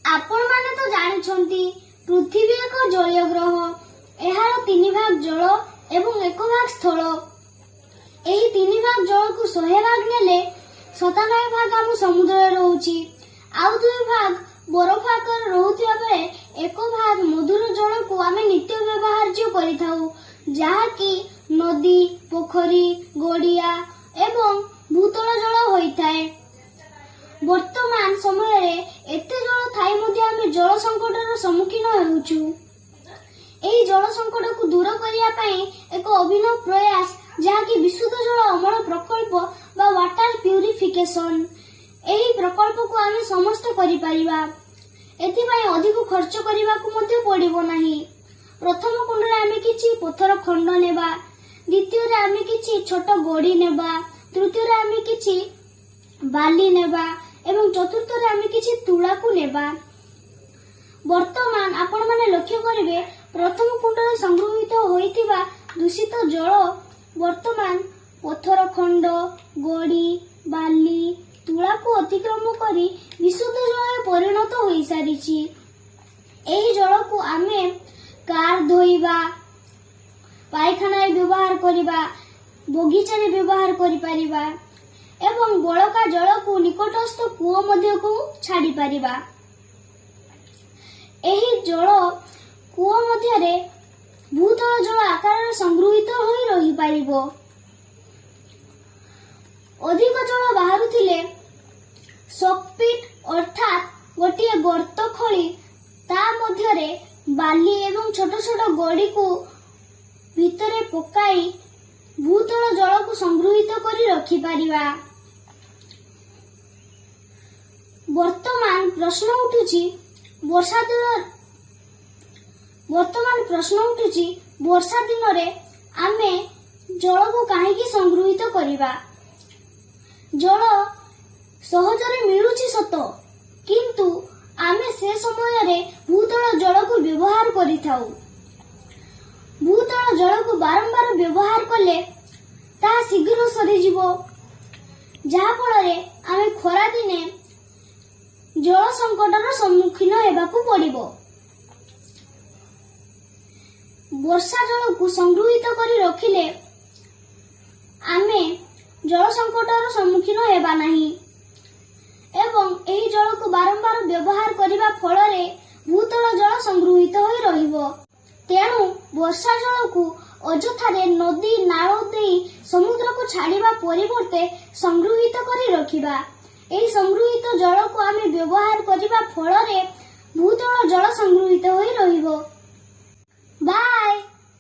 ଆପଣମାନେ ତ ଜାଣିଛନ୍ତି ପୃଥିବୀ ଏକ ଜଳୀୟ ଗ୍ରହ। ଏହାର 3 ଭାଗ ଜଳ ଏବଂ 1 ଭାଗ ସ୍ଥଳ। ଏହି 3 ଭାଗ ଜଳକୁ 100 ଭାଗ ନେଲେ 97 ଭାଗ ଆମ ସମୁଦ୍ରରେ ରହୁଛି। ଆଉ 2 ଭାଗ ବରଫ ଆକାରରେ ରହୁଥିବା ବେଳେ 1 ଭାଗ ମଧୁର ଜଳକୁ ଆମେ ନିତ୍ୟ ବ୍ୟବହାର୍ଯ୍ୟ କରିଥାଉ, ଯାହାକି ନଦୀ, ପୋଖରୀ, ଗଡ଼ିଆ ଏବଂ ଭୂତଳ ଜଳ ହୋଇଥାଏ। ବର୍ତ୍ତମାନ ସମୟରେ ଏତେ ଜଳ ଥାଇ ମଧ୍ୟ ଆମେ ଜଳ ସଙ୍କଟର ସମ୍ମୁଖୀନ ହେଉଛୁ। ଏହି ଜଳ ସଙ୍କଟକୁ ଦୂର କରିବା ପାଇଁ ଏକ ଅଭିନବ ପ୍ରୟାସ, ଯାହାକି ବିଶୁଦ୍ଧ ଜଳ ଅମଳ ପ୍ରକଳ୍ପ ବା ୱାଟର ପ୍ୟୁରିଫିକେସନ। ଏହି ପ୍ରକଳ୍ପକୁ ଆମେ ସମସ୍ତେ କରିପାରିବା। ଏଥିପାଇଁ ଅଧିକ ଖର୍ଚ୍ଚ କରିବାକୁ ମଧ୍ୟ ପଡ଼ିବ ନାହିଁ। ପ୍ରଥମ କୁଣ୍ଡରେ ଆମେ କିଛି ପଥର ଖଣ୍ଡ ନେବା, ଦ୍ୱିତୀୟରେ ଆମେ କିଛି ଛୋଟ ଗଡ଼ି ନେବା, ତୃତୀୟରେ ଆମେ କିଛି ବାଲି ନେବା ଏବଂ ଚତୁର୍ଥରେ ଆମେ କିଛି ତୁଳାକୁ ନେବା। ବର୍ତ୍ତମାନ ଆପଣମାନେ ଲକ୍ଷ୍ୟ କରିବେ, ପ୍ରଥମ କୁଣ୍ଡରେ ସଂଗୃହୀତ ହୋଇଥିବା ଦୂଷିତ ଜଳ ବର୍ତ୍ତମାନ ପଥର ଖଣ୍ଡ, ଗଡ଼ି, ବାଲି, ତୁଳାକୁ ଅତିକ୍ରମ କରି ବିଶୁଦ୍ଧ ଜଳରେ ପରିଣତ ହୋଇସାରିଛି। ଏହି ଜଳକୁ ଆମେ କାର୍ ଧୋଇବା, ପାଇଖାନାରେ ବ୍ୟବହାର କରିବା, ବଗିଚାରେ ବ୍ୟବହାର କରିପାରିବା ଏବଂ ବଳକା ଜଳକୁ ନିକଟସ୍ଥ କୂଅ ମଧ୍ୟକୁ ଛାଡ଼ିପାରିବା। ଏହି ଜଳ କୂଅ ମଧ୍ୟରେ ଭୂତଳ ଜଳ ଆକାରରେ ସଂଗୃହୀତ ହୋଇ ରହିପାରିବ। ଅଧିକ ଜଳ ବାହାରୁଥିଲେ ସକପିଟ୍ ଅର୍ଥାତ୍ ଗୋଟିଏ ଗର୍ତ୍ତ ଖୋଳି ତା ମଧ୍ୟରେ ବାଲି ଏବଂ ଛୋଟ ଛୋଟ ଗଡ଼ିକୁ ଭିତରେ ପକାଇ ଭୂତଳ ଜଳକୁ ସଂଗୃହୀତ କରି ରଖିପାରିବା। ବର୍ତ୍ତମାନ ପ୍ରଶ୍ନ ଉଠୁଛି ବର୍ଷା ଦିନରେ ଆମେ ଜଳକୁ କାହିଁକି ସଂଗୃହୀତ କରିବା? ଜଳ ସହଜରେ ମିଳୁଛି ସତ, କିନ୍ତୁ ଆମେ ସେ ସମୟରେ ଭୂତଳ ଜଳକୁ ବ୍ୟବହାର କରିଥାଉ। ଭୂତଳ ଜଳକୁ ବାରମ୍ବାର ବ୍ୟବହାର କଲେ ତାହା ଶୀଘ୍ର ସରିଯିବ, ଯାହାଫଳରେ ଆମେ ଖରାଦିନେ ଜଳ ସଙ୍କଟର ସମ୍ମୁଖୀନ ହେବାକୁ ପଡ଼ିବ। ବର୍ଷା ଜଳକୁ ସଂଗୃହୀତ କରି ରଖିଲେ ଆମେ ଜଳ ସଙ୍କଟର ସମ୍ମୁଖୀନ ହେବା ନାହିଁ ଏବଂ ଏହି ଜଳକୁ ବାରମ୍ବାର ବ୍ୟବହାର କରିବା ଫଳରେ ଭୂତଳ ଜଳ ସଂଗୃହୀତ ହୋଇ ରହିବ। ତେଣୁ ବର୍ଷା ଜଳକୁ ଅଯଥାରେ ନଦୀ, ନାଳ ଦେଇ ସମୁଦ୍ରକୁ ଛାଡ଼ିବା ପରିବର୍ତ୍ତେ ସଂଗୃହୀତ କରି ରଖିବା। ଏହି ସଂଗୃହୀତ ଜଳକୁ ଆମେ ବ୍ୟବହାର କରିବା ଫଳରେ ଭୂତଳ ଜଳ ସଂଗୃହୀତ